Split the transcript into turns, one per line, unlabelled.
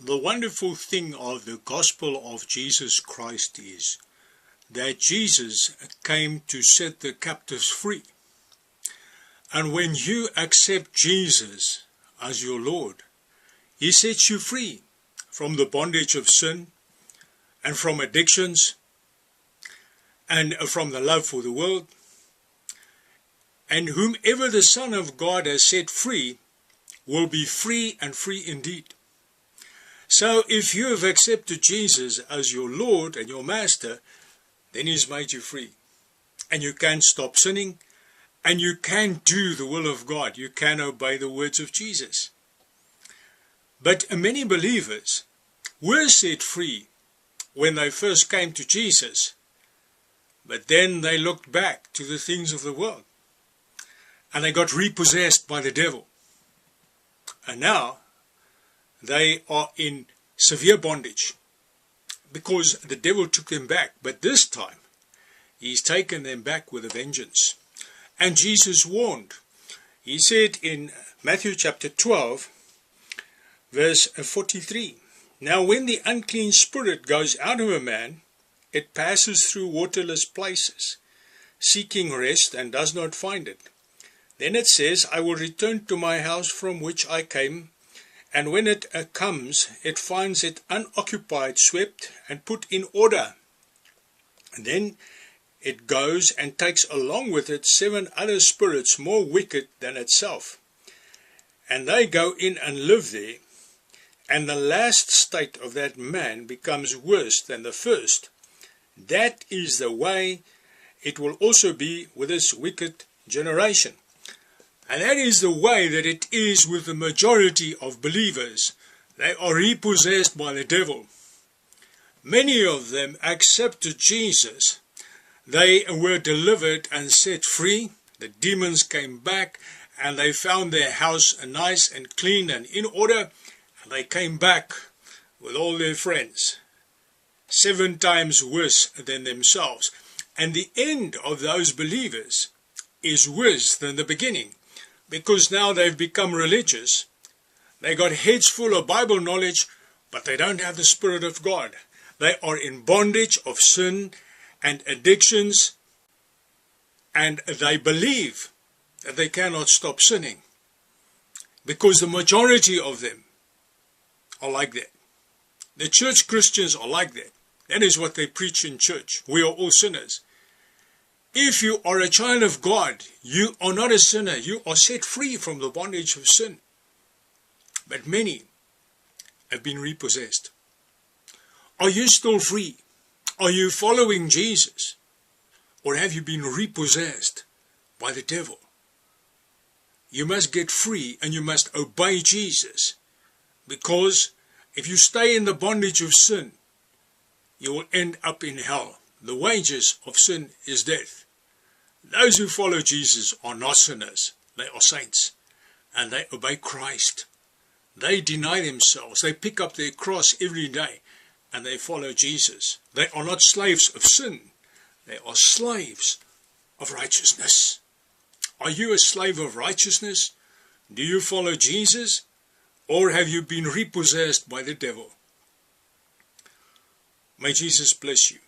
The wonderful thing of the gospel of Jesus Christ is that Jesus came to set the captives free. And when you accept Jesus as your Lord, He sets you free from the bondage of sin and from addictions and from the love for the world. And whomever the Son of God has set free will be free and free indeed. So if you have accepted Jesus as your Lord and your Master, then He's made you free. And you can stop sinning, and you can do the will of God. You can obey the words of Jesus. But many believers were set free when they first came to Jesus, but then they looked back to the things of the world, and they got repossessed by the devil. And now they are in severe bondage because the devil took them back. But this time He's taken them back with a vengeance. And Jesus warned. He said in Matthew chapter 12, verse 43, "Now when the unclean spirit goes out of a man, it passes through waterless places, seeking rest, and does not find it. Then it says, I will return to my house from which I came. And when it comes, it finds it unoccupied, swept, and put in order. And then it goes and takes along with it 7 other spirits more wicked than itself. And they go in and live there. And the last state of that man becomes worse than the first. That is the way it will also be with this wicked generation." And that is the way that it is with the majority of believers. They are repossessed by the devil. Many of them accepted Jesus. They were delivered and set free. The demons came back and they found their house nice and clean and in order. And they came back with all their friends, 7 times worse than themselves. And the end of those believers is worse than the beginning. Because now they've become religious. They got heads full of Bible knowledge, but they don't have the Spirit of God. They are in bondage of sin and addictions, and they believe that they cannot stop sinning. Because the majority of them are like that. The church Christians are like that. That is what they preach in church. We are all sinners. If you are a child of God, you are not a sinner. You are set free from the bondage of sin. But many have been repossessed. Are you still free? Are you following Jesus? Or have you been repossessed by the devil? You must get free and you must obey Jesus. Because if you stay in the bondage of sin, you will end up in hell. The wages of sin is death. Those who follow Jesus are not sinners. They are saints. And they obey Christ. They deny themselves. They pick up their cross every day. And they follow Jesus. They are not slaves of sin. They are slaves of righteousness. Are you a slave of righteousness? Do you follow Jesus? Or have you been repossessed by the devil? May Jesus bless you.